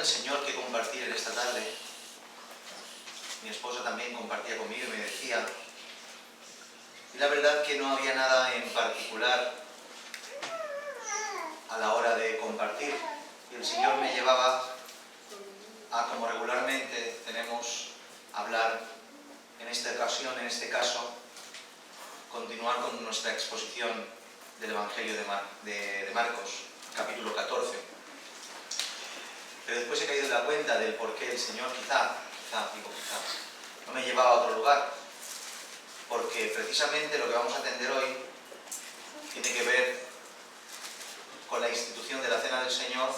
del Señor que compartir en esta tarde. Mi esposa también compartía conmigo y me decía, y la verdad que no había nada en particular a la hora de compartir, y el Señor me llevaba a, como regularmente tenemos, hablar en esta ocasión, en este caso, continuar con nuestra exposición del Evangelio de Marcos, capítulo 14. Pero después he caído en la cuenta del por qué el Señor quizá, no me llevaba a otro lugar, porque precisamente lo que vamos a atender hoy tiene que ver con la institución de la Cena del Señor,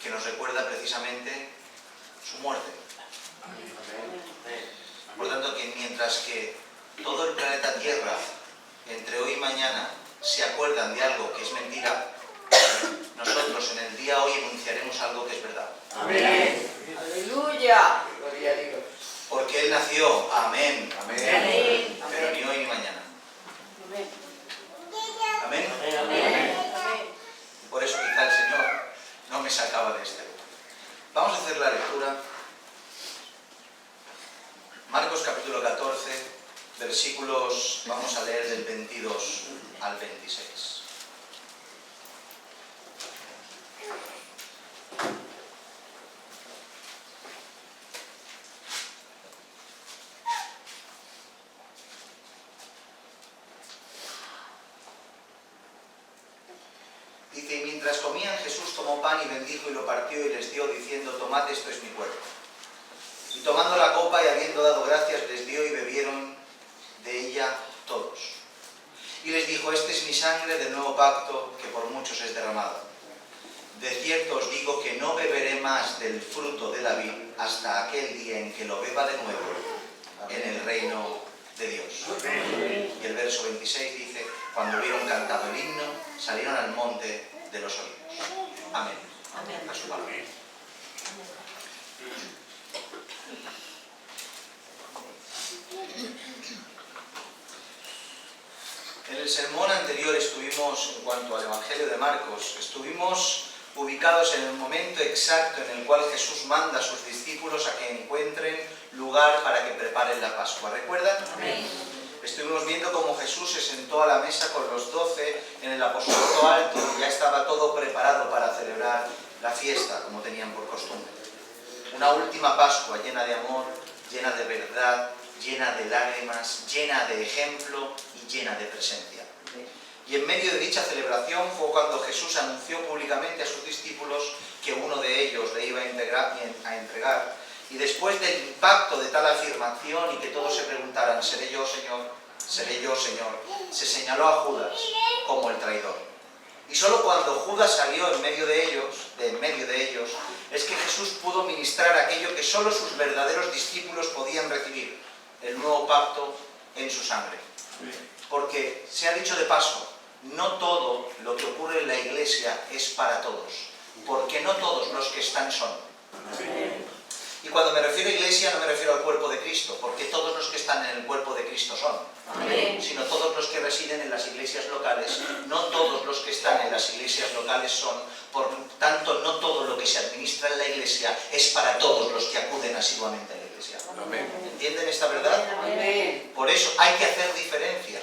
que nos recuerda precisamente su muerte. Por tanto, que mientras que todo el planeta Tierra, entre hoy y mañana, se acuerdan de algo que es mentira, nosotros en el día hoy enunciaremos algo que es verdad. Amén. Aleluya. Gloria a Dios. Porque Él nació, amén, Amén. pero ni hoy ni mañana. Amén. Amén. Amén. Por eso quizá el Señor no me sacaba de este lugar. Vamos a hacer la lectura. Marcos capítulo 14, versículos, vamos a leer del 22 al 26. Dice, y mientras comían, Jesús tomó pan y bendijo y lo partió y les dio, diciendo, tomad, esto es mi cuerpo. Y tomando la copa y habiendo dado gracias, les dio y bebieron de ella todos. Y les dijo, este es mi sangre del nuevo pacto, que por muchos es derramado. De cierto os digo que no beberé más del fruto de la vid hasta aquel día en que lo beba de nuevo en el reino de Dios. Y el verso 26 dice, cuando hubieron cantado el himno, salieron al monte de los olivos. Amén. Amén. A su palabra. En el sermón anterior estuvimos, en cuanto al Evangelio de Marcos, estuvimos ubicados en el momento exacto en el cual Jesús manda a sus discípulos a que encuentren lugar para que preparen la Pascua. ¿Recuerdan? Amén. Estuvimos viendo cómo Jesús se sentó a la mesa con los 12 en el aposento alto y ya estaba todo preparado para celebrar la fiesta, como tenían por costumbre. Una última Pascua llena de amor, llena de verdad, llena de lágrimas, llena de ejemplo y llena de presencia. Y en medio de dicha celebración fue cuando Jesús anunció públicamente a sus discípulos que uno de ellos le iba a entregar. Y después del impacto de tal afirmación y que todos se preguntaran, ¿seré yo, Señor? ¿Seré yo, Señor? Se señaló a Judas como el traidor. Y solo cuando Judas salió en medio de ellos, es que Jesús pudo ministrar aquello que solo sus verdaderos discípulos podían recibir, el nuevo pacto en su sangre. Porque, se ha dicho de paso, no todo lo que ocurre en la iglesia es para todos, porque no todos los que están son. Y cuando me refiero a iglesia no me refiero al cuerpo de Cristo, porque todos los que están en el cuerpo de Cristo son, sino todos los que residen en las iglesias locales, no todos los que están en las iglesias locales son, por tanto no todo lo que se administra en la iglesia es para todos los que acuden asiduamente a la iglesia. ¿Entienden esta verdad? Por eso hay que hacer diferencia.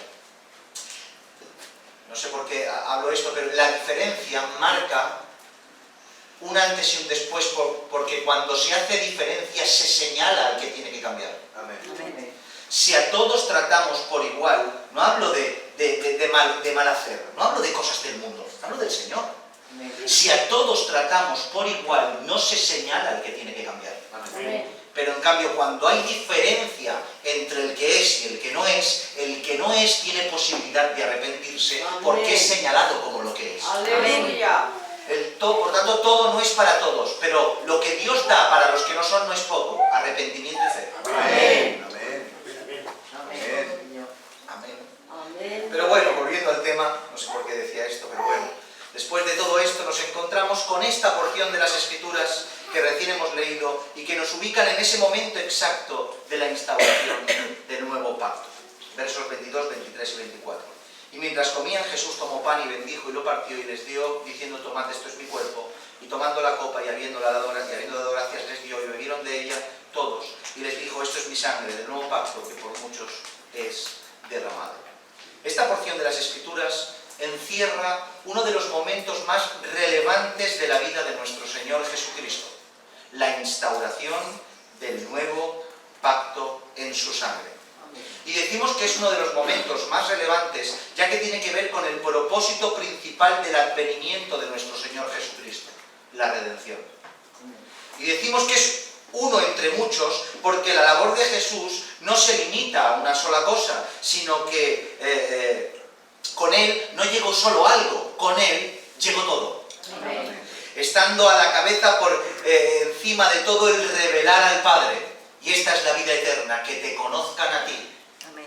No sé por qué hablo esto, pero la diferencia marca un antes y un después, porque cuando se hace diferencia se señala al que tiene que cambiar. Amén. Si a todos tratamos por igual, no hablo de mal hacer, no hablo de cosas del mundo, hablo del Señor. Si a todos tratamos por igual, no se señala al que tiene que cambiar. Amén. Pero en cambio, cuando hay diferencia entre el que es y el que no es tiene posibilidad de arrepentirse. Amén. Porque es señalado como lo que es. Aleluya. Por tanto, todo no es para todos, pero lo que Dios da para los que no son no es poco. Arrepentimiento y fe. Amén. Amén. Pero bueno, volviendo al tema, no sé por qué decía esto, pero bueno, después de todo esto nos encontramos con esta porción de las Escrituras que recién hemos leído y que nos ubican en ese momento exacto de la instauración del nuevo pacto. Versos 22, 23 y 24. Y mientras comían, Jesús tomó pan y bendijo y lo partió y les dio, diciendo, tomad, esto es mi cuerpo. Y tomando la copa y habiendo dado gracias les dio y bebieron de ella todos. Y les dijo, esto es mi sangre del nuevo pacto que por muchos es derramada. Esta porción de las Escrituras encierra uno de los momentos más relevantes de la vida de nuestro Señor Jesucristo, la instauración del nuevo pacto en su sangre. Y decimos que es uno de los momentos más relevantes, ya que tiene que ver con el propósito principal del advenimiento de nuestro Señor Jesucristo, la redención. Y decimos que es uno entre muchos, porque la labor de Jesús no se limita a una sola cosa, sino que con Él no llegó solo algo, con Él llegó todo. Amén. Estando a la cabeza por encima de todo el revelar al Padre. Y esta es la vida eterna, que te conozcan a ti,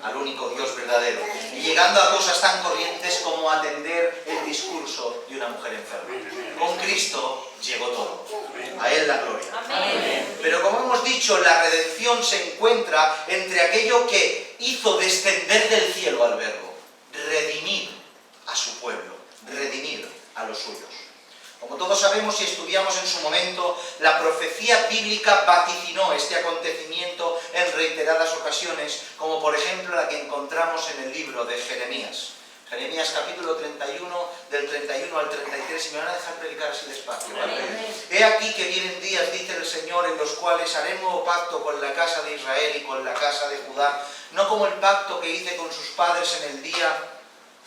al único Dios verdadero. Y llegando a cosas tan corrientes como atender el discurso de una mujer enferma. Con Cristo llegó todo. A Él la gloria. Amén. Pero como hemos dicho, la redención se encuentra entre aquello que hizo descender del cielo al Verbo. Redimir a su pueblo, redimir a los suyos. Como todos sabemos y estudiamos en su momento, la profecía bíblica vaticinó este acontecimiento en reiteradas ocasiones, como por ejemplo la que encontramos en el libro de Jeremías. Jeremías capítulo 31, del 31 al 33, y me van a dejar predicar así despacio, ¿vale? He aquí que vienen días, dice el Señor, en los cuales haré nuevo pacto con la casa de Israel y con la casa de Judá, no como el pacto que hice con sus padres en el día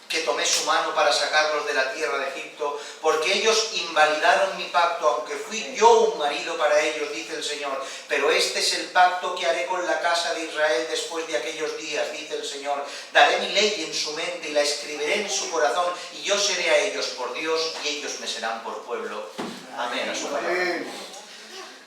que tomé su mano para sacarlos de la tierra de Egipto, porque ellos invalidaron mi pacto, aunque fui yo un marido para ellos, dice el Señor. Pero este es el pacto que haré con la casa de Israel después de aquellos días, dice el Señor. Daré mi ley en su mente y la escribiré en su corazón, y yo seré a ellos por Dios, y ellos me serán por pueblo. Amén. A su palabra.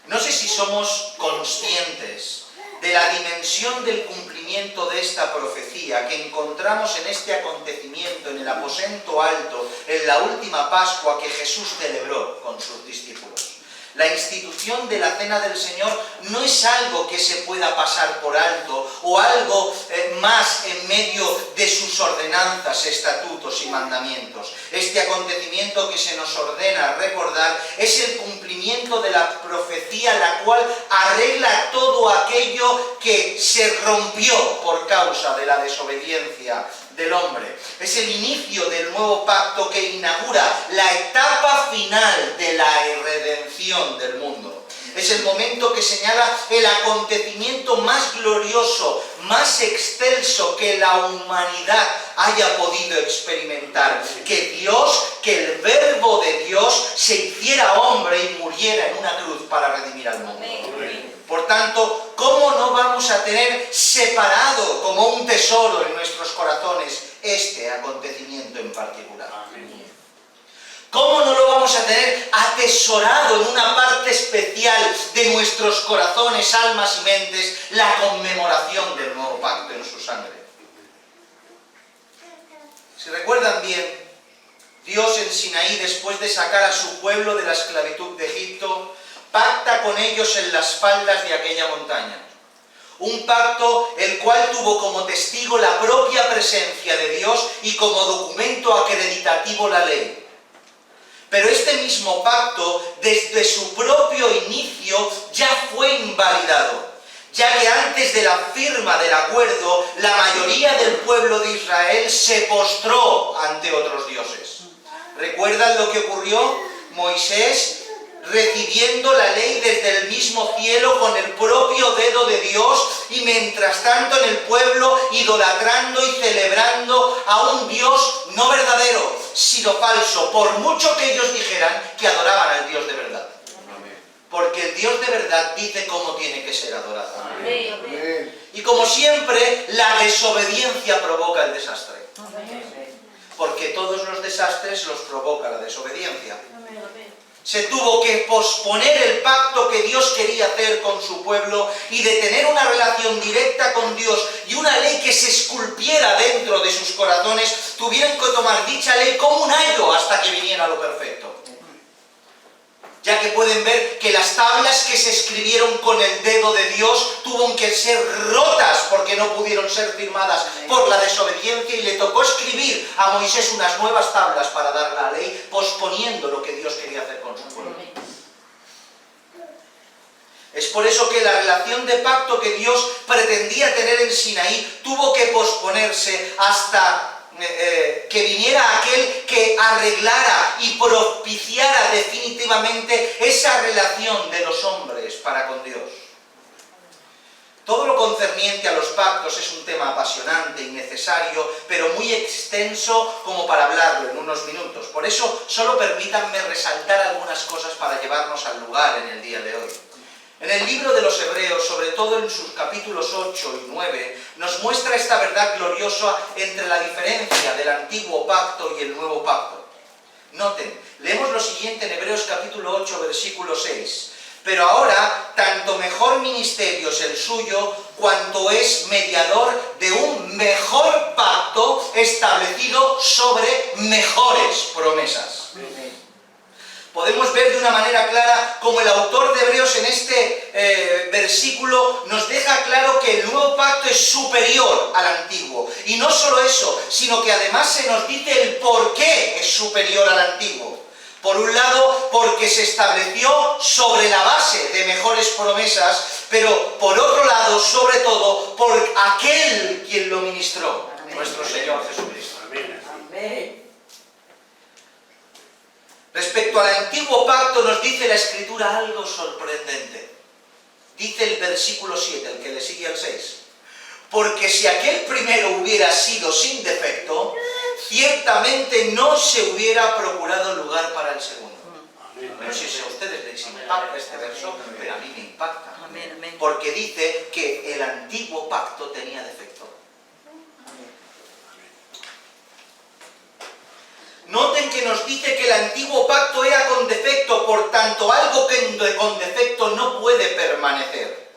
No sé si somos conscientes de la dimensión del cumplimiento de esta profecía que encontramos en este acontecimiento, en el aposento alto, en la última Pascua que Jesús celebró con sus discípulos. La institución de la Cena del Señor no es algo que se pueda pasar por alto o algo más en medio de sus ordenanzas, estatutos y mandamientos. Este acontecimiento que se nos ordena recordar es el cumplimiento de la profecía, la cual arregla todo aquello que se rompió por causa de la desobediencia del hombre. Es el inicio del nuevo pacto que inaugura la etapa final de la redención del mundo. Es el momento que señala el acontecimiento más glorioso, más excelso que la humanidad haya podido experimentar. Que el Verbo de Dios se hiciera hombre y muriera en una cruz para redimir al mundo. Por tanto, ¿cómo no vamos a tener separado como un tesoro en nuestros corazones este acontecimiento en particular? ¿Cómo no lo vamos a tener atesorado en una parte especial de nuestros corazones, almas y mentes, la conmemoración del nuevo pacto en su sangre? Si recuerdan bien, Dios en Sinaí, después de sacar a su pueblo de la esclavitud de Egipto, pacta con ellos en las faldas de aquella montaña. Un pacto el cual tuvo como testigo la propia presencia de Dios y como documento acreditativo la ley. Pero este mismo pacto, desde su propio inicio, ya fue invalidado, ya que antes de la firma del acuerdo, la mayoría del pueblo de Israel se postró ante otros dioses. ¿Recuerdan lo que ocurrió? Moisés recibiendo la ley desde el mismo cielo con el propio dedo de Dios, y mientras tanto en el pueblo idolatrando y celebrando a un Dios no verdadero, sino falso, por mucho que ellos dijeran que adoraban al Dios de verdad. Porque el Dios de verdad dice cómo tiene que ser adorado. Y como siempre, la desobediencia provoca el desastre. Porque todos los desastres los provoca la desobediencia. Se tuvo que posponer el pacto que Dios quería hacer con su pueblo y de tener una relación directa con Dios y una ley que se esculpiera dentro de sus corazones, tuvieron que tomar dicha ley como un ayo hasta que viniera lo perfecto. ya que pueden ver que las tablas que se escribieron con el dedo de Dios tuvieron que ser rotas porque no pudieron ser firmadas por la desobediencia, y le tocó escribir a Moisés unas nuevas tablas para dar la ley, posponiendo lo que Dios quería hacer con su pueblo. Es por eso que la relación de pacto que Dios pretendía tener en Sinaí tuvo que posponerse hasta que viniera aquel que arreglara y propiciara definitivamente esa relación de los hombres para con Dios. Todo lo concerniente a los pactos es un tema apasionante y necesario, pero muy extenso como para hablarlo en unos minutos. Por eso, solo permítanme resaltar algunas cosas para llevarnos al lugar en el día de hoy. En el libro de los Hebreos, sobre todo en sus capítulos 8 y 9, nos muestra esta verdad gloriosa entre la diferencia del antiguo pacto y el nuevo pacto. Noten, leemos lo siguiente en Hebreos capítulo 8, versículo 6. Pero ahora, tanto mejor ministerio es el suyo, cuanto es mediador de un mejor pacto establecido sobre mejores promesas. Podemos ver de una manera clara como el autor de Hebreos en este versículo nos deja claro que el nuevo pacto es superior al antiguo. Y no solo eso, sino que además se nos dice el por qué es superior al antiguo. Por un lado, porque se estableció sobre la base de mejores promesas, pero por otro lado, sobre todo, por aquel quien lo ministró, Amén. Nuestro Señor Jesucristo. Amén. Respecto al antiguo pacto nos dice la Escritura algo sorprendente. Dice el versículo 7, el que le sigue al 6. Porque si aquel primero hubiera sido sin defecto, ciertamente no se hubiera procurado lugar para el segundo. No sé si a ustedes les impacta este verso, pero a mí me impacta. Porque dice que el antiguo pacto tenía defecto. Noten que nos dice que el antiguo pacto era con defecto, por tanto algo que con defecto no puede permanecer.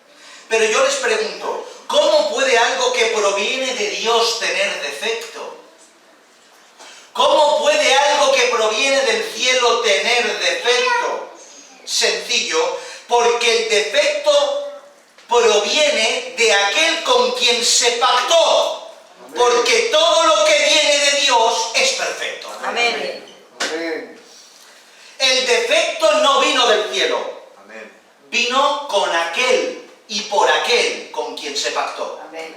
Pero yo les pregunto, ¿cómo puede algo que proviene de Dios tener defecto? ¿Cómo puede algo que proviene del cielo tener defecto? Sencillo, porque el defecto proviene de aquel con quien se pactó. Porque todo lo que viene de Dios es perfecto. Amén. El defecto no vino del cielo. Vino con aquel y por aquel con quien se pactó. Amén.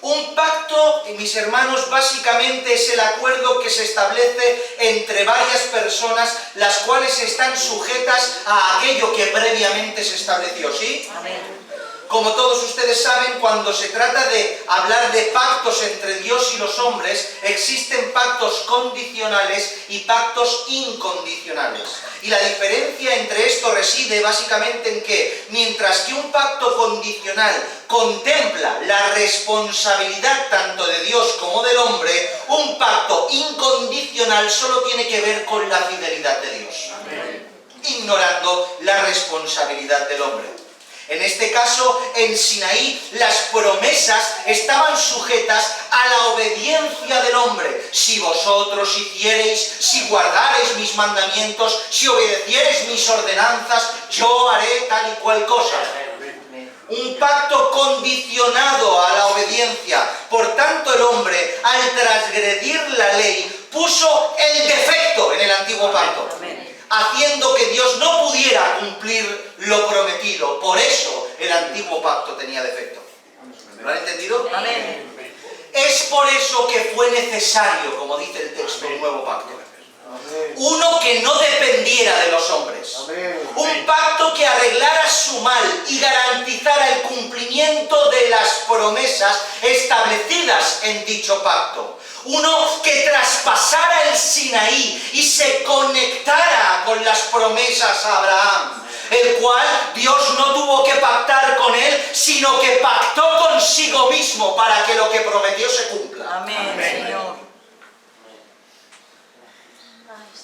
Un pacto, mis hermanos, básicamente es el acuerdo que se establece entre varias personas, las cuales están sujetas a aquello que previamente se estableció, ¿sí? Amén. Como todos ustedes saben, cuando se trata de hablar de pactos entre Dios y los hombres, existen pactos condicionales y pactos incondicionales. Y la diferencia entre esto reside básicamente en que, mientras que un pacto condicional contempla la responsabilidad tanto de Dios como del hombre, un pacto incondicional solo tiene que ver con la fidelidad de Dios, ignorando la responsabilidad del hombre. En este caso, en Sinaí, las promesas estaban sujetas a la obediencia del hombre. Si vosotros hiciereis, si guardareis mis mandamientos, si obedeciereis mis ordenanzas, yo haré tal y cual cosa. Un pacto condicionado a la obediencia. Por tanto, el hombre, al transgredir la ley, puso el defecto en el antiguo pacto, haciendo que Dios no pudiera cumplir lo prometido. Por eso el antiguo pacto tenía defecto. ¿Lo han entendido? Amén. Es por eso que fue necesario, como dice el texto, un nuevo pacto. Uno que no dependiera de los hombres. Un pacto que arreglara su mal y garantizara el cumplimiento de las promesas establecidas en dicho pacto. Uno que traspasara el Sinaí y se conectara con las promesas a Abraham, el cual Dios no tuvo que pactar con él, sino que pactó consigo mismo para que lo que prometió se cumpla. Amén, Señor.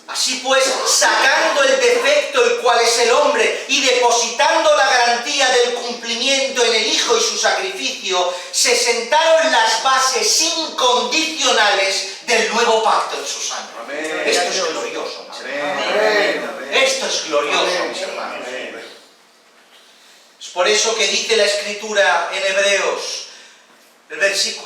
Así pues, sacando el defecto, el cual es el hombre, y depositando la garantía del cumplimiento en el Hijo y su sacrificio, se sentaron las bases incondicionales del nuevo pacto en su sangre. Amén. Esto es glorioso. Amén. Esto es glorioso, mis hermanos. Es por eso que dice la Escritura en Hebreos,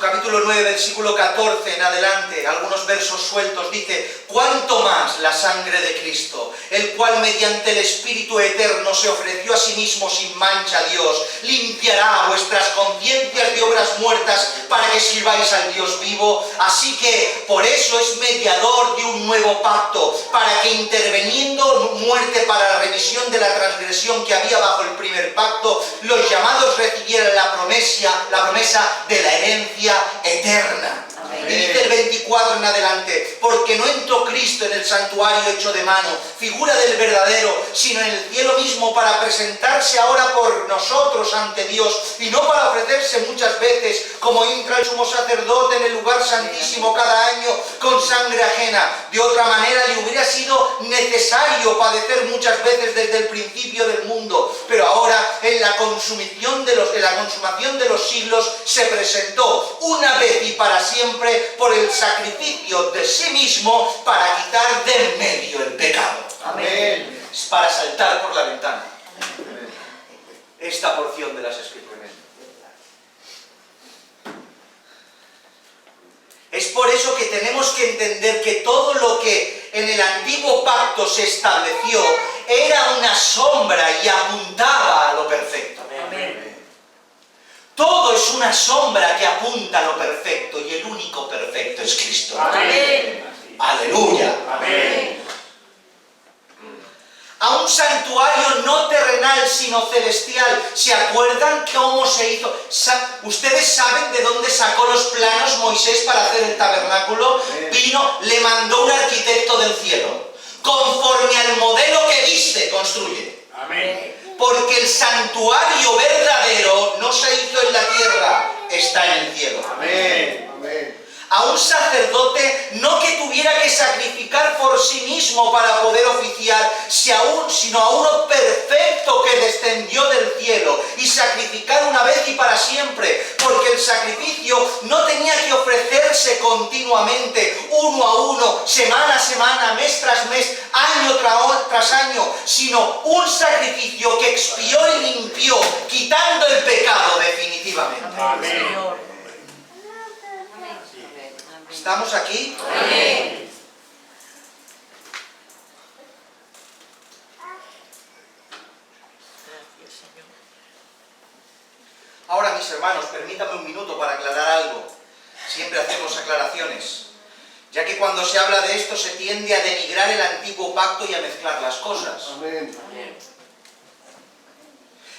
capítulo 9, versículo 14 en adelante, algunos versos sueltos, dice: cuánto más la sangre de Cristo, el cual mediante el Espíritu eterno se ofreció a sí mismo sin mancha a Dios, limpiará vuestras conciencias de obras muertas para que sirváis al Dios vivo. Así que por eso es mediador de un nuevo pacto, para que interviniendo muerte para la remisión de la transgresión que había bajo el primer pacto, los llamados recibieran la promesa de la herencia eterna. Amén. Y dice el 24 en adelante: porque no entró Cristo en el santuario hecho de mano, figura del verdadero, sino en el cielo mismo, para presentarse ahora por nosotros ante Dios, y no para ofrecerse muchas veces, como entra el sumo sacerdote en el lugar santísimo cada año con sangre ajena. De otra manera le hubiera sido necesario padecer muchas veces desde el principio del mundo, pero ahora en la consumación de los siglos se presentó una vez y para siempre por el sacrificio de sí mismo para quitar de en medio el pecado. Amén. Es para saltar por la ventana esta porción de las Escrituras. Es por eso que tenemos que entender que todo lo que en el antiguo pacto se estableció era una sombra y apuntaba a lo perfecto. Amén. Todo es una sombra que apunta a lo perfecto, y el único perfecto es Cristo. Amén. ¡Aleluya! Amén. A un santuario no terrenal sino celestial. ¿Se acuerdan cómo se hizo? ¿Ustedes saben de dónde sacó los planos Moisés para hacer el tabernáculo? Vino, le mandó un arquitecto del cielo. Conforme al modelo que viste, construye. Amén. Porque el santuario verdadero no se hizo en la tierra, está en el cielo. Amén. A un sacerdote no que tuviera que sacrificar por sí mismo para poder oficiar, sino a uno perfecto que descendió del cielo y sacrificar una vez y para siempre, porque el sacrificio no tenía que ofrecerse continuamente, uno a uno, semana a semana, mes tras mes, año tras año, sino un sacrificio que expió y limpió, quitando el pecado definitivamente. Amén. Señor. ¿Estamos aquí? Amén. Gracias, Señor. Ahora, mis hermanos, permítame un minuto para aclarar algo. Siempre hacemos aclaraciones, ya que cuando se habla de esto se tiende a denigrar el antiguo pacto y a mezclar las cosas. Amén.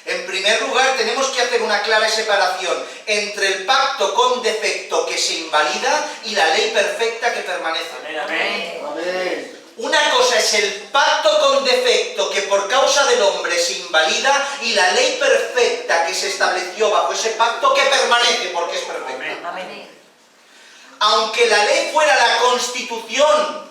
En primer lugar, tenemos que hacer una clara separación entre el pacto con defecto que se invalida y la ley perfecta que permanece. Amén. Una cosa es el pacto con defecto que por causa del hombre se invalida, y la ley perfecta que se estableció bajo ese pacto que permanece porque es perfecta. Amén. Aunque la ley fuera la constitución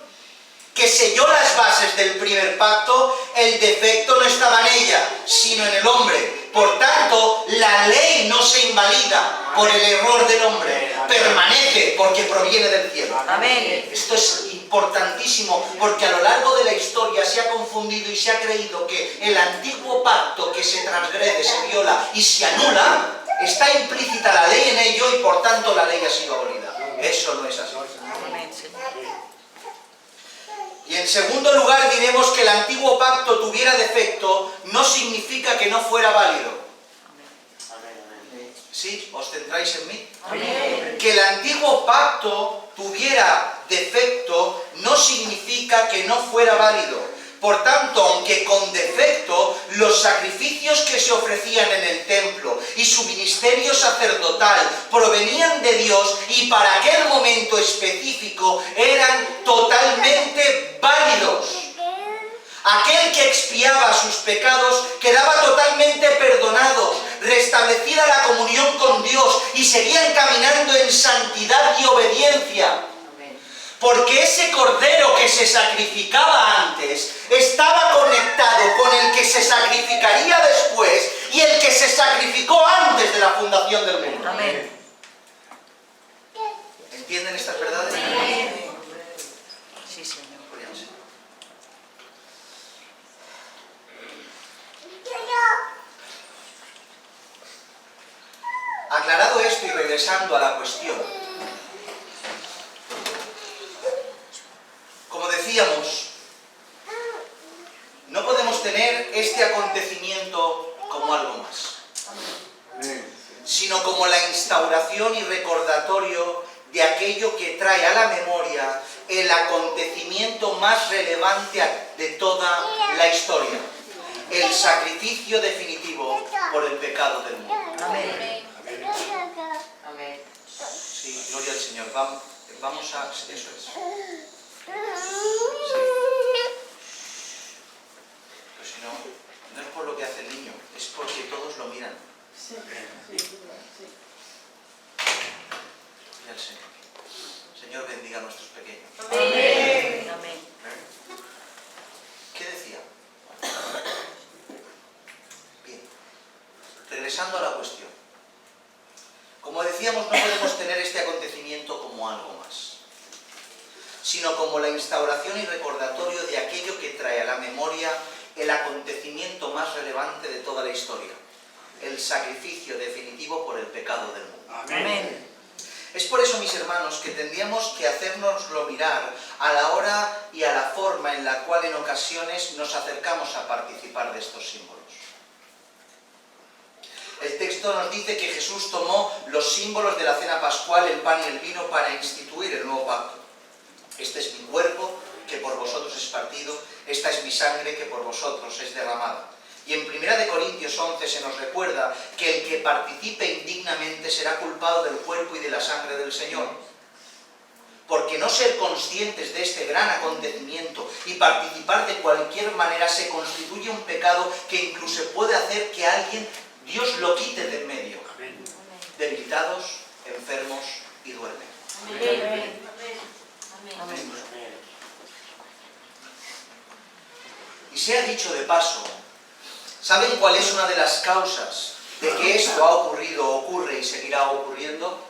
que selló las bases del primer pacto, el defecto no estaba en ella, sino en el hombre. Por tanto, la ley no se invalida por el error del hombre, permanece porque proviene del cielo. Amén. Esto es importantísimo, porque a lo largo de la historia se ha confundido y se ha creído que el antiguo pacto que se transgrede, se viola y se anula, está implícita la ley en ello y por tanto la ley ha sido abolida. Eso no es así. Amén, Señor. Y en segundo lugar diremos que el antiguo pacto tuviera defecto no significa que no fuera válido. ¿Sí? ¿Os centráis en mí? Amén. Que el antiguo pacto tuviera defecto no significa que no fuera válido. Por tanto, aunque con defecto, los sacrificios que se ofrecían en el templo y su ministerio sacerdotal provenían de Dios y para aquel momento específico eran totalmente válidos. Aquel que expiaba sus pecados quedaba totalmente perdonado, restablecida la comunión con Dios y seguían caminando en santidad y obediencia. Porque ese cordero que se sacrificaba antes estaba conectado con el que se sacrificaría después y el que se sacrificó antes de la fundación del mundo. Amén. ¿Entienden estas verdades? Amén. Sí, Señor. regresando a la cuestión. Como decíamos, no podemos tener este acontecimiento como algo más, sino como la instauración y recordatorio de aquello que trae a la memoria el acontecimiento más relevante de toda la historia, el sacrificio definitivo por el pecado del mundo. Amén. Amén. Sí, gloria al Señor. Vamos a... Eso es. Sí. Pues si no, no es por lo que hace el niño, es porque todos lo miran. Sí. Gloria al Señor. Señor, bendiga a nuestros pequeños. Amén. Amén. ¿Qué decía? Bien. Regresando a la cuestión. Como decíamos, no podemos tener este acontecimiento como algo más, sino como la instauración y recordatorio de aquello que trae a la memoria el acontecimiento más relevante de toda la historia, el sacrificio definitivo por el pecado del mundo. Amén. Es por eso, mis hermanos, que tendríamos que hacérnoslo mirar a la hora y a la forma en la cual en ocasiones nos acercamos a participar de estos símbolos. El texto nos dice que Jesús tomó los símbolos de la cena pascual, el pan y el vino, para instituir el nuevo pacto. Este es mi cuerpo, que por vosotros es partido, esta es mi sangre, que por vosotros es derramada. Y en 1 Corintios 11 se nos recuerda que el que participe indignamente será culpado del cuerpo y de la sangre del Señor. Porque no ser conscientes de este gran acontecimiento y participar de cualquier manera se constituye un pecado que incluso puede hacer que alguien, Dios lo quite de en medio. Amén. Debilitados, enfermos y duermen. Amén. Amén. Y se ha dicho de paso, ¿saben cuál es una de las causas de que esto ha ocurrido, ocurre y seguirá ocurriendo?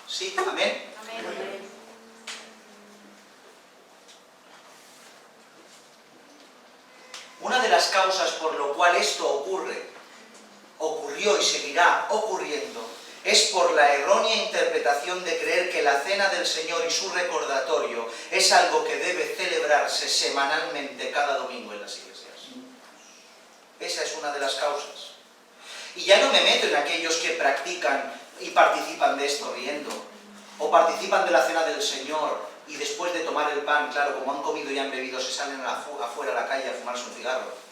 ¿Sí? ¿Amén? Amén. Una de las causas por lo cual esto ocurrió y seguirá ocurriendo, es por la errónea interpretación de creer que la cena del Señor y su recordatorio es algo que debe celebrarse semanalmente cada domingo en las iglesias. Esa es una de las causas. Y ya no me meto en aquellos que practican y participan de esto riendo, o participan de la cena del Señor y después de tomar el pan, claro, como han comido y han bebido, se salen afuera a la calle a fumarse un cigarro.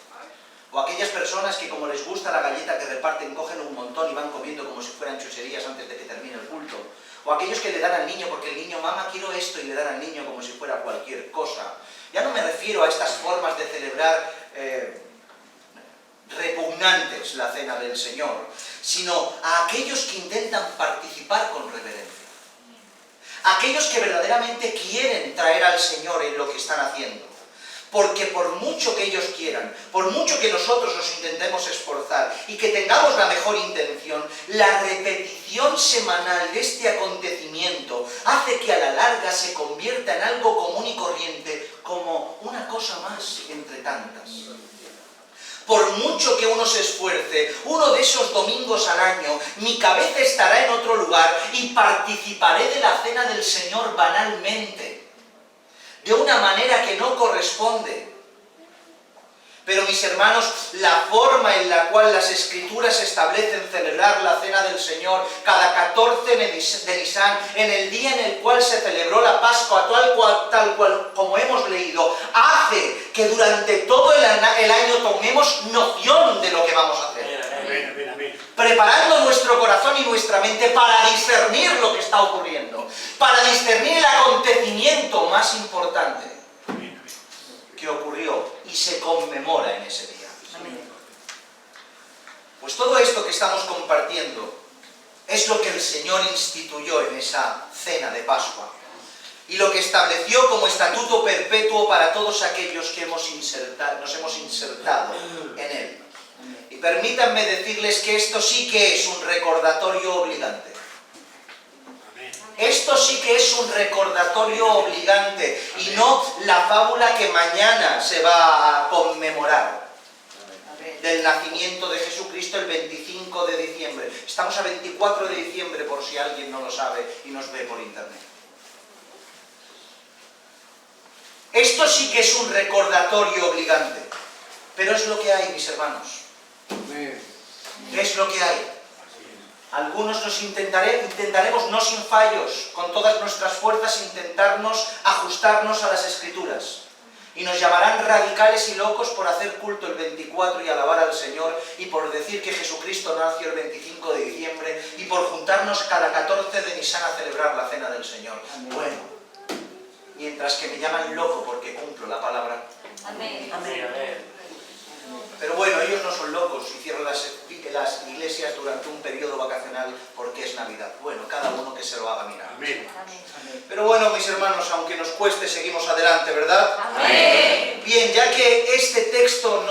O aquellas personas que, como les gusta la galleta que reparten, cogen un montón y van comiendo como si fueran chucherías antes de que termine el culto. O aquellos que le dan al niño porque el niño, mamá, quiero esto, y le dan al niño como si fuera cualquier cosa. Ya no me refiero a estas formas de celebrar repugnantes la cena del Señor, sino a aquellos que intentan participar con reverencia. Aquellos que verdaderamente quieren traer al Señor en lo que están haciendo. Porque por mucho que ellos quieran, por mucho que nosotros nos intentemos esforzar y que tengamos la mejor intención, la repetición semanal de este acontecimiento hace que a la larga se convierta en algo común y corriente, como una cosa más entre tantas. Por mucho que uno se esfuerce, uno de esos domingos al año, mi cabeza estará en otro lugar y participaré de la cena del Señor banalmente, de una manera que no corresponde. Pero mis hermanos, la forma en la cual las Escrituras establecen celebrar la cena del Señor cada 14 de Nisan, en el día en el cual se celebró la Pascua, tal cual como hemos leído, hace que durante todo el año tomemos noción de lo que vamos a hacer. Preparando nuestro corazón y nuestra mente para discernir lo que está ocurriendo, para discernir el acontecimiento más importante que ocurrió y se conmemora en ese día. Pues todo esto que estamos compartiendo es lo que el Señor instituyó en esa cena de Pascua y lo que estableció como estatuto perpetuo para todos aquellos que nos hemos insertado en Él. Y permítanme decirles que esto sí que es un recordatorio obligante. Esto sí que es un recordatorio obligante y no la fábula que mañana se va a conmemorar del nacimiento de Jesucristo el 25 de diciembre. Estamos a 24 de diciembre, por si alguien no lo sabe y nos ve por internet. Esto sí que es un recordatorio obligante, pero es lo que hay, mis hermanos. Es lo que hay. Algunos intentaremos, no sin fallos, con todas nuestras fuerzas, intentarnos ajustarnos a las Escrituras. Y nos llamarán radicales y locos por hacer culto el 24 y alabar al Señor, y por decir que Jesucristo nació el 25 de diciembre, y por juntarnos cada 14 de Nisan a celebrar la Cena del Señor. Bueno, mientras que me llaman loco porque cumplo la palabra. Amén. Pero bueno, ellos no son locos y cierran las iglesias durante un periodo vacacional porque es Navidad. Bueno, cada uno que se lo haga mirar. Amén. Pero bueno, mis hermanos, aunque nos cueste, seguimos adelante, ¿verdad? Amén. Bien, ya que este texto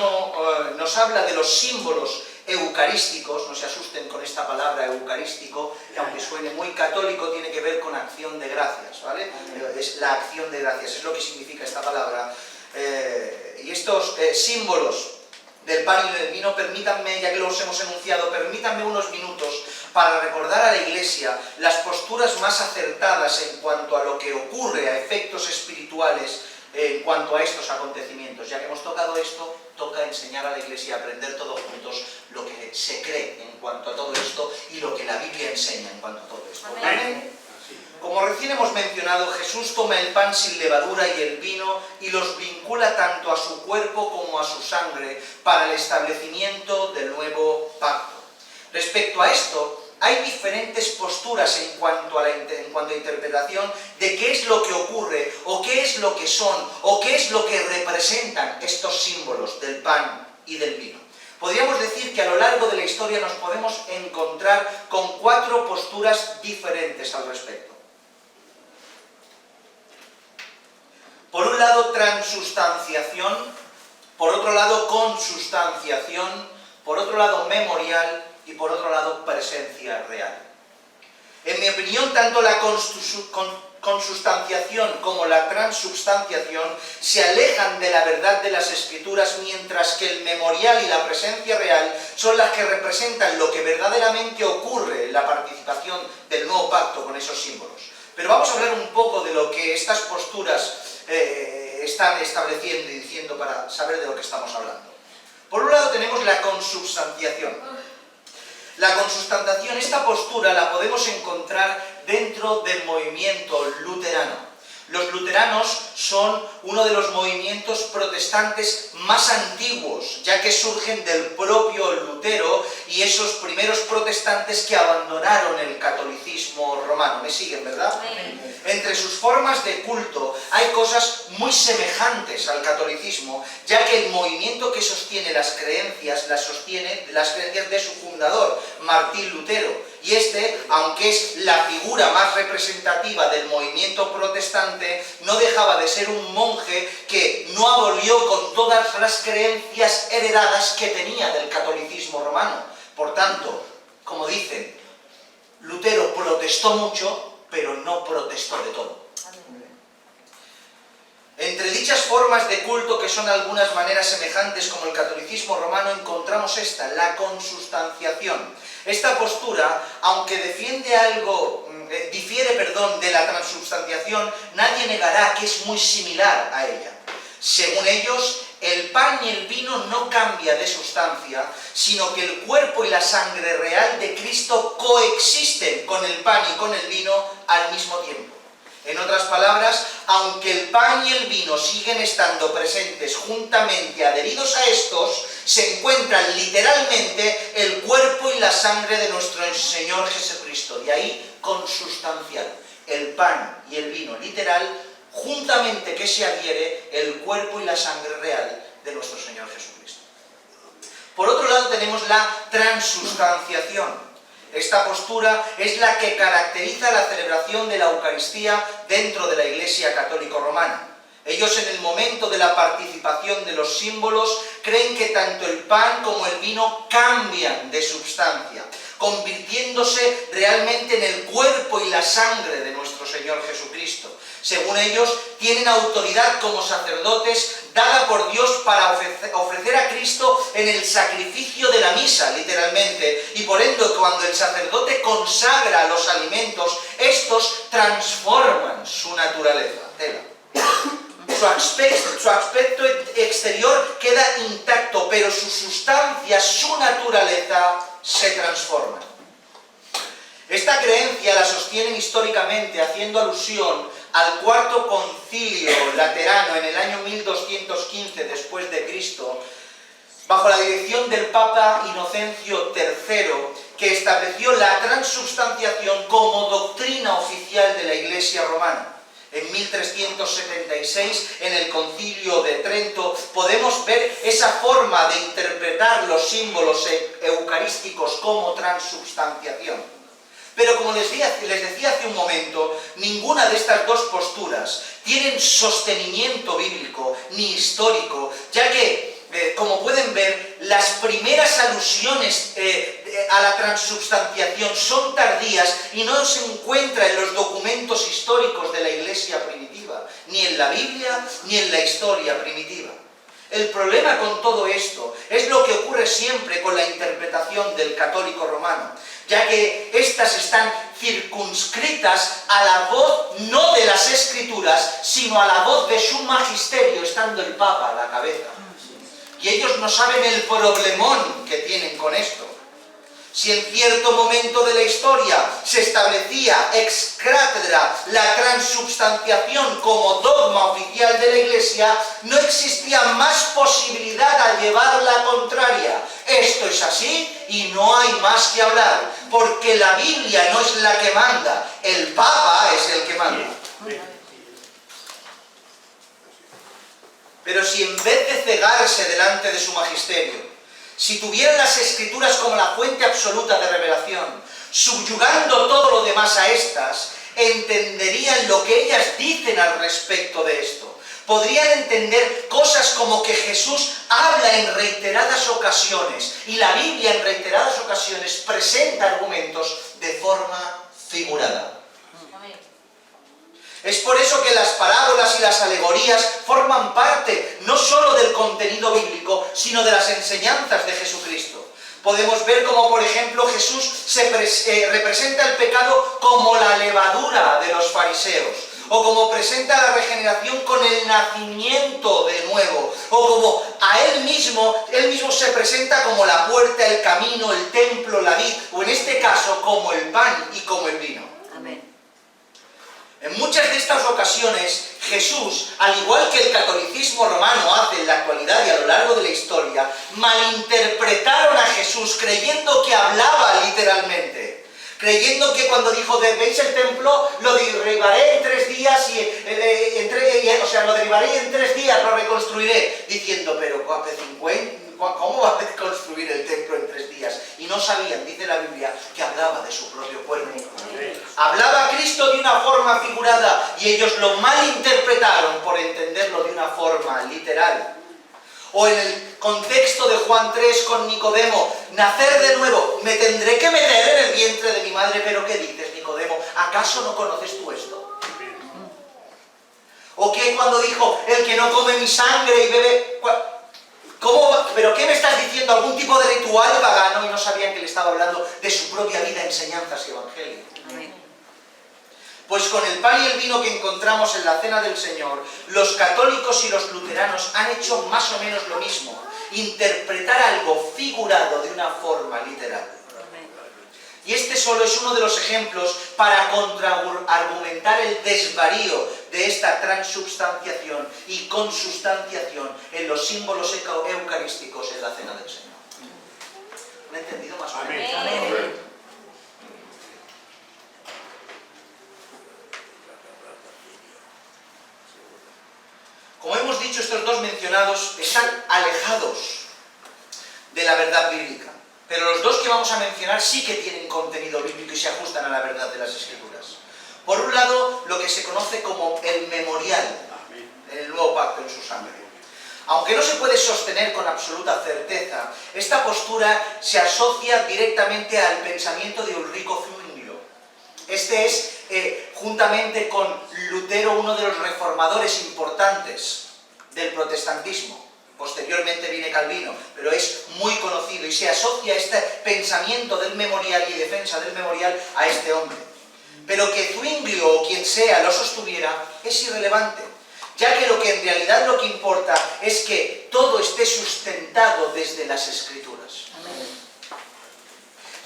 nos habla de los símbolos eucarísticos, no se asusten con esta palabra eucarístico, que aunque suene muy católico, tiene que ver con acción de gracias, ¿vale? Es la acción de gracias, es lo que significa esta palabra. Y estos símbolos del pan y del vino, permítanme, ya que los hemos enunciado, permítanme unos minutos para recordar a la Iglesia las posturas más acertadas en cuanto a lo que ocurre a efectos espirituales en cuanto a estos acontecimientos. Ya que hemos tocado esto, toca enseñar a la Iglesia a aprender todos juntos lo que se cree en cuanto a todo esto y lo que la Biblia enseña en cuanto a todo esto. Amén. Como recién hemos mencionado, Jesús toma el pan sin levadura y el vino y los vincula tanto a su cuerpo como a su sangre para el establecimiento del nuevo pacto. Respecto a esto, hay diferentes posturas en cuanto a interpretación de qué es lo que ocurre, o qué es lo que son, o qué es lo que representan estos símbolos del pan y del vino. Podríamos decir que a lo largo de la historia nos podemos encontrar con 4 posturas diferentes al respecto. Por un lado, transustanciación, por otro lado, consustanciación, por otro lado, memorial y por otro lado, presencia real. En mi opinión, tanto la consustanciación como la transubstanciación se alejan de la verdad de las Escrituras, mientras que el memorial y la presencia real son las que representan lo que verdaderamente ocurre en la participación del nuevo pacto con esos símbolos. Pero vamos a hablar un poco de lo que estas posturas están estableciendo y diciendo para saber de lo que estamos hablando. Por un lado tenemos la consubstanciación. La consustanciación, esta postura la podemos encontrar dentro del movimiento luterano. Los luteranos son uno de los movimientos protestantes más antiguos, ya que surgen del propio Lutero y esos primeros protestantes que abandonaron el catolicismo romano. ¿Me siguen, verdad? Amén. Entre sus formas de culto hay cosas muy semejantes al catolicismo, ya que el movimiento que sostiene las creencias, las creencias de su fundador, Martín Lutero. Y aunque es la figura más representativa del movimiento protestante, no dejaba de ser un monje que no abolió con todas las creencias heredadas que tenía del catolicismo romano. Por tanto, como dicen, Lutero protestó mucho, pero no protestó de todo. Entre dichas formas de culto, que son de algunas maneras semejantes como el catolicismo romano, encontramos la consustanciación. Esta postura, aunque difiere de la transubstanciación, nadie negará que es muy similar a ella. Según ellos, el pan y el vino no cambian de sustancia, sino que el cuerpo y la sangre real de Cristo coexisten con el pan y con el vino al mismo tiempo. En otras palabras, aunque el pan y el vino siguen estando presentes juntamente adheridos a estos, se encuentran literalmente el cuerpo y la sangre de nuestro Señor Jesucristo. De ahí consustancial. El pan y el vino literal, juntamente que se adhiere el cuerpo y la sangre real de nuestro Señor Jesucristo. Por otro lado tenemos la transustanciación. Esta postura es la que caracteriza la celebración de la Eucaristía dentro de la Iglesia Católica Romana. Ellos, en el momento de la participación de los símbolos, creen que tanto el pan como el vino cambian de sustancia, convirtiéndose realmente en el cuerpo y la sangre de nuestro Señor Jesucristo. Según ellos, tienen autoridad como sacerdotes dada por Dios para ofrecer a Cristo en el sacrificio de la misa, literalmente. Y por ende, cuando el sacerdote consagra los alimentos, estos transforman su naturaleza. Su aspecto exterior queda intacto, pero su sustancia, su naturaleza, se transforma. Esta creencia la sostienen históricamente haciendo alusión al Cuarto Concilio Laterano en el año 1215 después de Cristo, bajo la dirección del Papa Inocencio III, que estableció la transubstanciación como doctrina oficial de la Iglesia romana. En 1376, en el Concilio de Trento, podemos ver esa forma de interpretar los símbolos eucarísticos como transubstanciación. Pero como les decía hace un momento, ninguna de estas dos posturas tienen sostenimiento bíblico ni histórico, ya que, como pueden ver, las primeras alusiones a la transubstanciación son tardías y no se encuentra en los documentos históricos de la Iglesia primitiva, ni en la Biblia ni en la historia primitiva. El problema con todo esto es lo que ocurre siempre con la interpretación del católico romano, ya que éstas están circunscritas a la voz no de las Escrituras, sino a la voz de su magisterio, estando el Papa a la cabeza. Y ellos no saben el problemón que tienen con esto. Si en cierto momento de la historia se establecía ex cátedra la transubstanciación como dogma oficial de la Iglesia, no existía más posibilidad a llevar la contraria. Esto es así y no hay más que hablar, porque la Biblia no es la que manda, el Papa es el que manda. Pero si en vez de cegarse delante de su magisterio, si tuvieran las Escrituras como la fuente absoluta de revelación, subyugando todo lo demás a estas, entenderían lo que ellas dicen al respecto de esto. Podrían entender cosas como que Jesús habla en reiteradas ocasiones y la Biblia en reiteradas ocasiones presenta argumentos de forma figurada. Es por eso que las parábolas y las alegorías forman parte no solo del contenido bíblico, sino de las enseñanzas de Jesucristo. Podemos ver como, por ejemplo, Jesús representa el pecado como la levadura de los fariseos, o como presenta la regeneración con el nacimiento de nuevo, o como a él mismo se presenta como la puerta, el camino, el templo, la vid, o en este caso como el pan y como el vino. Amén. En muchas de estas ocasiones, Jesús, al igual que el catolicismo romano hace en la actualidad y a lo largo de la historia, malinterpretaron a Jesús creyendo que hablaba literalmente. Creyendo que cuando dijo, ¿veis el templo? Lo derribaré en 3 días lo derribaré y en 3 días lo reconstruiré. Diciendo, pero ¿cómo va a construir el templo en 3 días? Y no sabían, dice la Biblia, que hablaba de su propio cuerpo. Hablaba a Cristo de una forma figurada y ellos lo malinterpretaron por entenderlo de una forma literal. O en el contexto de Juan 3 con Nicodemo, nacer de nuevo, me tendré que meter en el vientre de mi madre, pero ¿qué dices, Nicodemo? ¿Acaso no conoces tú esto? O que cuando dijo, el que no come mi sangre y bebe... ¿Cómo? ¿Pero qué me estás diciendo? ¿Algún tipo de ritual pagano? Y no sabían que le estaba hablando de su propia vida, enseñanzas y evangelio. Pues con el pan y el vino que encontramos en la cena del Señor, los católicos y los luteranos han hecho más o menos lo mismo, interpretar algo figurado de una forma literal. Y este solo es uno de los ejemplos para contraargumentar el desvarío de esta transubstanciación y consustanciación en los símbolos eucarísticos en la cena del Señor. ¿Han entendido más o menos? Amén. Como hemos dicho, estos dos mencionados están alejados de la verdad bíblica. Pero los dos que vamos a mencionar sí que tienen contenido bíblico y se ajustan a la verdad de las Escrituras. Por un lado, lo que se conoce como el memorial en el Nuevo Pacto en su sangre. Aunque no se puede sostener con absoluta certeza, esta postura se asocia directamente al pensamiento de Ulrico Zwinglio. Este es juntamente con Lutero, uno de los reformadores importantes del protestantismo. Posteriormente viene Calvino, pero es muy conocido y se asocia este pensamiento del memorial y defensa del memorial a este hombre. Pero que Zwinglio o quien sea lo sostuviera es irrelevante, ya que lo que importa es que todo esté sustentado desde las Escrituras.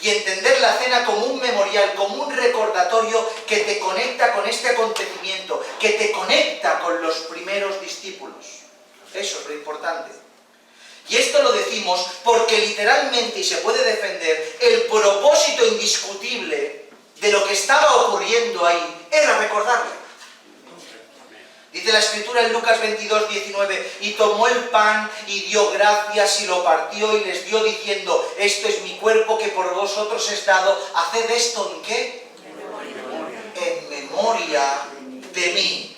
Y entender la cena como un memorial, como un recordatorio que te conecta con este acontecimiento, que te conecta con los primeros discípulos. Eso es lo importante. Y esto lo decimos porque literalmente, y se puede defender, el propósito indiscutible de lo que estaba ocurriendo ahí era recordarle. Dice la Escritura en Lucas 22, 19, y tomó el pan y dio gracias y lo partió y les dio diciendo, esto es mi cuerpo que por vosotros es dado, haced esto ¿en qué? En memoria de mí.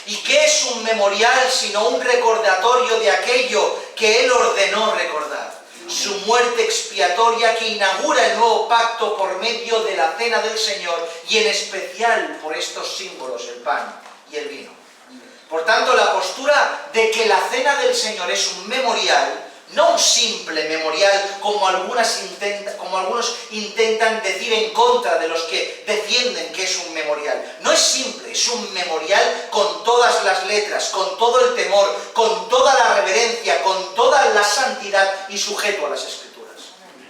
¿Y qué es un memorial sino un recordatorio de aquello que Él ordenó recordar? Su muerte expiatoria que inaugura el nuevo pacto por medio de la cena del Señor y en especial por estos símbolos, el pan y el vino. Por tanto, la postura de que la cena del Señor es un memorial, no un simple memorial como algunos intentan decir en contra de los que defienden que es un memorial. No es simple, es un memorial con todas las letras, con todo el temor, con toda la reverencia, con toda la santidad y sujeto a las Escrituras.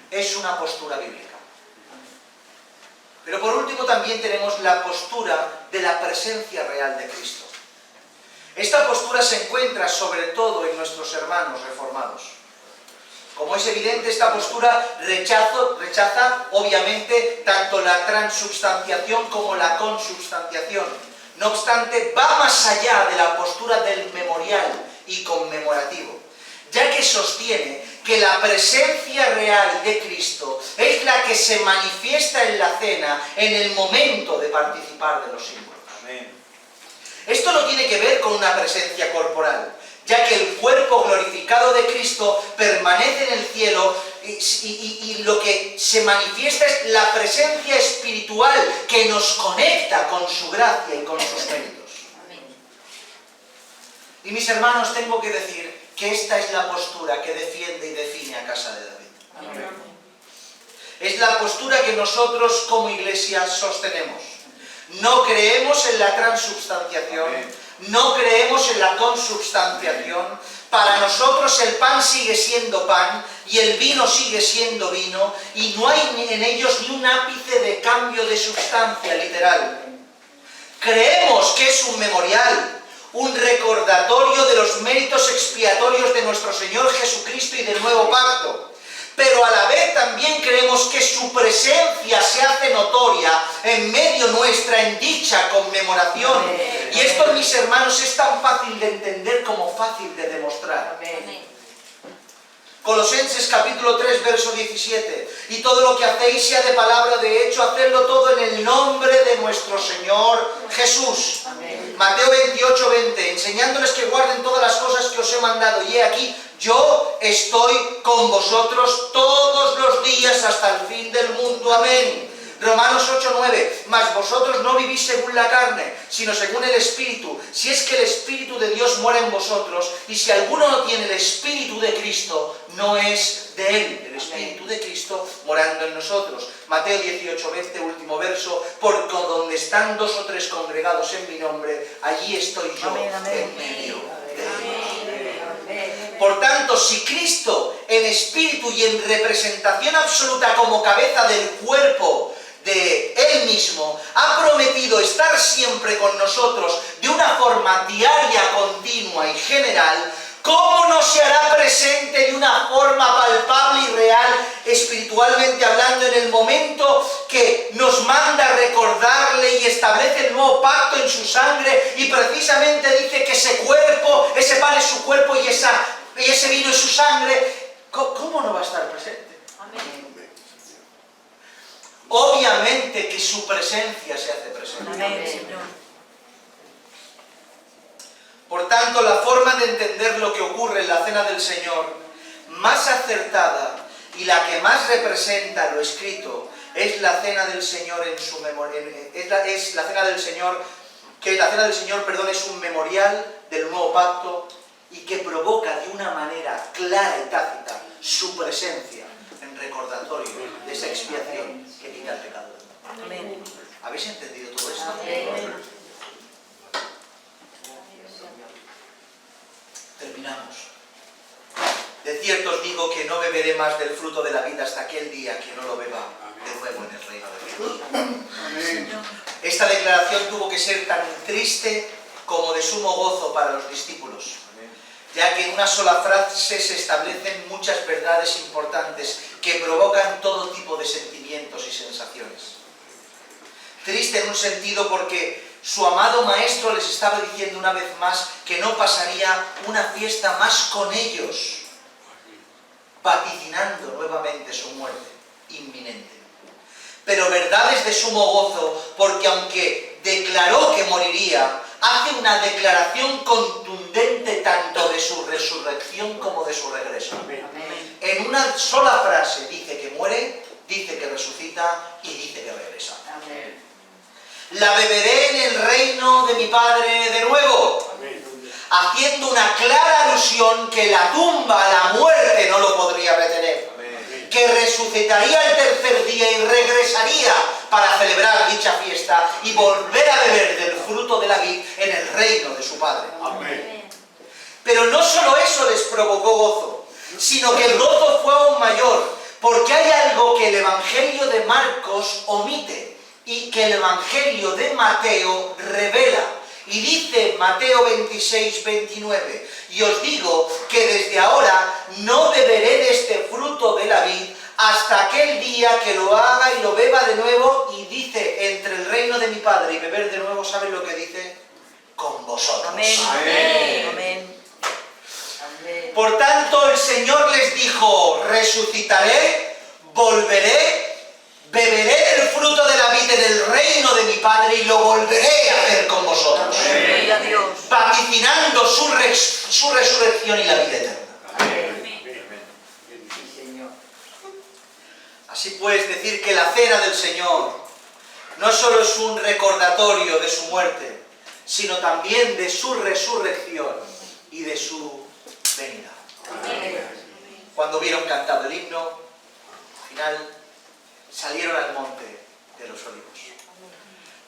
Es una postura bíblica. Pero por último también tenemos la postura de la presencia real de Cristo. Esta postura se encuentra sobre todo en nuestros hermanos reformados. Como es evidente, esta postura rechaza obviamente tanto la transubstanciación como la consubstanciación. No obstante, va más allá de la postura del memorial y conmemorativo, ya que sostiene que la presencia real de Cristo es la que se manifiesta en la cena en el momento de participar de los símbolos. Amén. Esto no tiene que ver con una presencia corporal, ya que el cuerpo glorificado de Cristo permanece en el cielo y lo que se manifiesta es la presencia espiritual que nos conecta con su gracia y con sus méritos. Y mis hermanos, tengo que decir que esta es la postura que defiende y define a Casa de David. Es la postura que nosotros como iglesia sostenemos. No creemos en la transubstanciación. No creemos en la consubstanciación. Para nosotros el pan sigue siendo pan y el vino sigue siendo vino y no hay en ellos ni un ápice de cambio de sustancia literal. Creemos que es un memorial, un recordatorio de los méritos expiatorios de nuestro Señor Jesucristo y del nuevo pacto. Pero a la vez también creemos que su presencia se hace notoria en medio nuestra en dicha conmemoración. Y esto, mis hermanos, es tan fácil de entender como fácil de demostrar. Colosenses capítulo 3, verso 17. Y todo lo que hacéis, sea de palabra o de hecho, hacedlo todo en el nombre de nuestro Señor Jesús. Amén. Mateo 28, 20. Enseñándoles que guarden todas las cosas que os he mandado. Y he aquí, yo estoy con vosotros todos los días hasta el fin del mundo. Amén. Romanos 8, 9. Mas vosotros no vivís según la carne, sino según el Espíritu. Si es que el Espíritu de Dios mora en vosotros, y si alguno no tiene el Espíritu de Cristo, no es de él, el Espíritu de Cristo morando en nosotros. Mateo 18, 20, último verso. Porque donde están 2 o 3 congregados en mi nombre, allí estoy yo en medio de ellos. Por tanto, si Cristo en espíritu y en representación absoluta como cabeza del cuerpo de Él mismo ha prometido estar siempre con nosotros de una forma diaria, continua y general, ¿cómo no se hará presente de una forma palpable y real, espiritualmente hablando, en el momento que nos manda recordarle y establece el nuevo pacto en su sangre y precisamente dice que ese cuerpo, ese pan es su cuerpo y ese vino es su sangre? ¿Cómo no va a estar presente? Amén. Obviamente que su presencia se hace presente. Amén. Por tanto, la forma de entender lo que ocurre en la Cena del Señor, más acertada y la que más representa lo escrito, Es la cena del Señor en su memoria. Es la cena del Señor, que la cena del Señor, perdón, es un memorial del nuevo pacto y que provoca de una manera clara y tácita su presencia en recordatorio de esa expiación que quita el pecado. Amén. ¿Habéis entendido todo esto? Amén. Terminamos. De cierto os digo que no beberé más del fruto de la vida hasta aquel día que no lo beba de nuevo en el reino de Dios. Amén. Esta declaración tuvo que ser tan triste como de sumo gozo para los discípulos, ya que en una sola frase se establecen muchas verdades importantes que provocan todo tipo de sentimientos y sensaciones. Triste en un sentido porque su amado maestro les estaba diciendo una vez más que no pasaría una fiesta más con ellos, vaticinando nuevamente su muerte inminente. Pero verdades de sumo gozo porque aunque declaró que moriría, hace una declaración contundente tanto de su resurrección como de su regreso. Amén. En una sola frase dice que muere, dice que resucita y dice que regresa. Amén. La beberé en el reino de mi Padre de nuevo, haciendo una clara alusión que la tumba, la muerte no lo podría retener, que resucitaría el tercer día y regresaría para celebrar dicha fiesta y volver a beber del fruto de la vid en el reino de su Padre. Amén. Pero no solo eso les provocó gozo, sino que el gozo fue aún mayor, porque hay algo que el Evangelio de Marcos omite y que el Evangelio de Mateo revela. Y dice Mateo 26, 29, y os digo que desde ahora no beberé de este fruto de la vid hasta aquel día que lo haga y lo beba de nuevo, y dice, entre el reino de mi Padre y beber de nuevo, ¿saben lo que dice? Con vosotros. Amén. Amén. Amén. Amén. Por tanto, el Señor les dijo, resucitaré, volveré, beberé del fruto de la vid en el reino de mi Padre y lo volveré a hacer con vosotros, Gloria a Dios. vaticinando su resurrección y la vida eterna. Sí, Señor. Así pues, decir que la cena del Señor no solo es un recordatorio de su muerte, sino también de su resurrección y de su venida. Cuando vieron cantado el himno, al final salieron al monte de los olivos.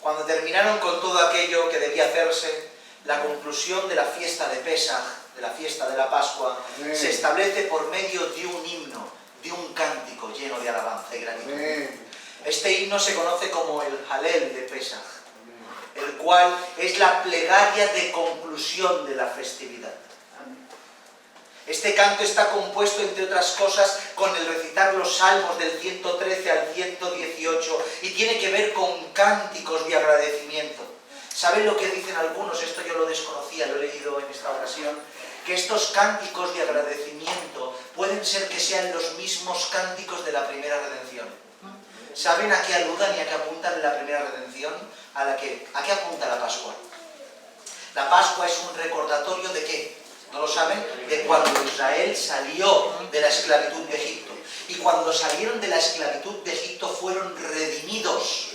Cuando terminaron con todo aquello que debía hacerse, la conclusión de la fiesta de Pesaj, de la fiesta de la Pascua, se establece por medio de un himno, de un cántico lleno de alabanza y gratitud. Amén. Este himno se conoce como el Halel de Pesaj, el cual es la plegaria de conclusión de la festividad. Este canto está compuesto, entre otras cosas, con el recitar los salmos del 113 al 118 y tiene que ver con cánticos de agradecimiento. ¿Saben lo que dicen algunos? Esto yo lo desconocía, lo he leído en esta ocasión, que estos cánticos de agradecimiento pueden ser que sean los mismos cánticos de la primera redención. ¿Saben a qué aludan y a qué apuntan la primera redención? ¿A qué apunta la Pascua? La Pascua es un recordatorio ¿de qué? ¿No lo saben? De cuando Israel salió de la esclavitud de Egipto. Y cuando salieron de la esclavitud de Egipto fueron redimidos,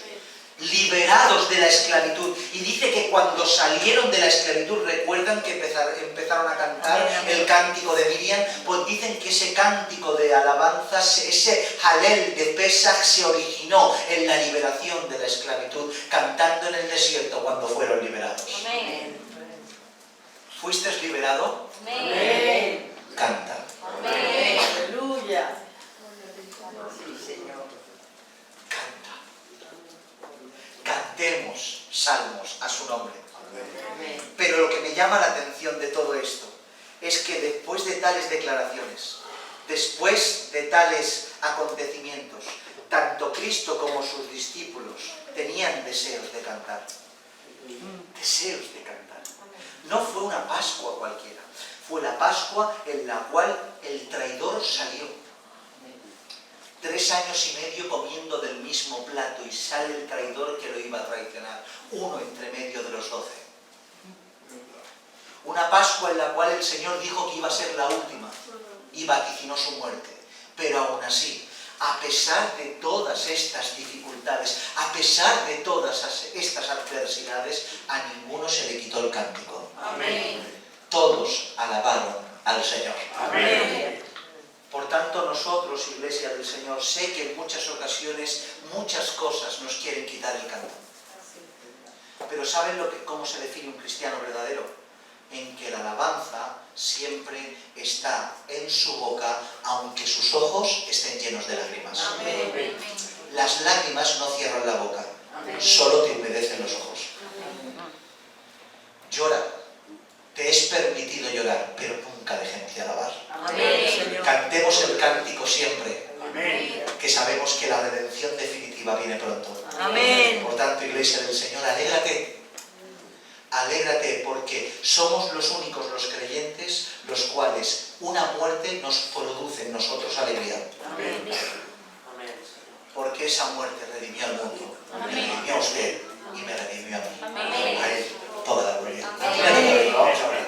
liberados de la esclavitud. Y dice que cuando salieron de la esclavitud, recuerdan que empezaron a cantar el cántico de Miriam, pues dicen que ese cántico de alabanzas, ese Halel de Pesaj se originó en la liberación de la esclavitud, cantando en el desierto cuando fueron liberados. Amén. ¿Fuiste liberado? Amén. Canta. Amén. Aleluya. Sí, Señor. Canta. Cantemos salmos a su nombre. Amén. Pero lo que me llama la atención de todo esto es que después de tales declaraciones, después de tales acontecimientos, tanto Cristo como sus discípulos tenían deseos de cantar. Deseos de cantar. No fue una Pascua cualquiera, fue la Pascua en la cual el traidor salió. 3 años y medio comiendo del mismo plato y sale el traidor que lo iba a traicionar, uno entre medio de los 12. Una Pascua en la cual el Señor dijo que iba a ser la última y vaticinó su muerte. Pero aún así, a pesar de todas estas dificultades, a pesar de todas estas adversidades, a ninguno se le quitó el cántico. Amén. Todos alabaron al Señor. Amén. Por tanto, nosotros, Iglesia del Señor, sé que en muchas ocasiones muchas cosas nos quieren quitar el canto. Pero ¿saben cómo se define un cristiano verdadero? En que la alabanza siempre está en su boca, aunque sus ojos estén llenos de lágrimas. Amén. Las lágrimas no cierran la boca, Amén. solo te humedecen los ojos. Llora, te es permitido llorar, pero nunca dejemos de alabar. Amén. Cantemos el cántico siempre, Amén. que sabemos que la redención definitiva viene pronto. Amén. Por tanto, Iglesia del Señor, alégrate. Alégrate porque somos los únicos, los creyentes, los cuales una muerte nos produce en nosotros alegría. Amén. Porque esa muerte redimió al mundo, me redimió a usted y me redimió a mí. Amén. A él toda la gloria. Amén. Vamos a orar.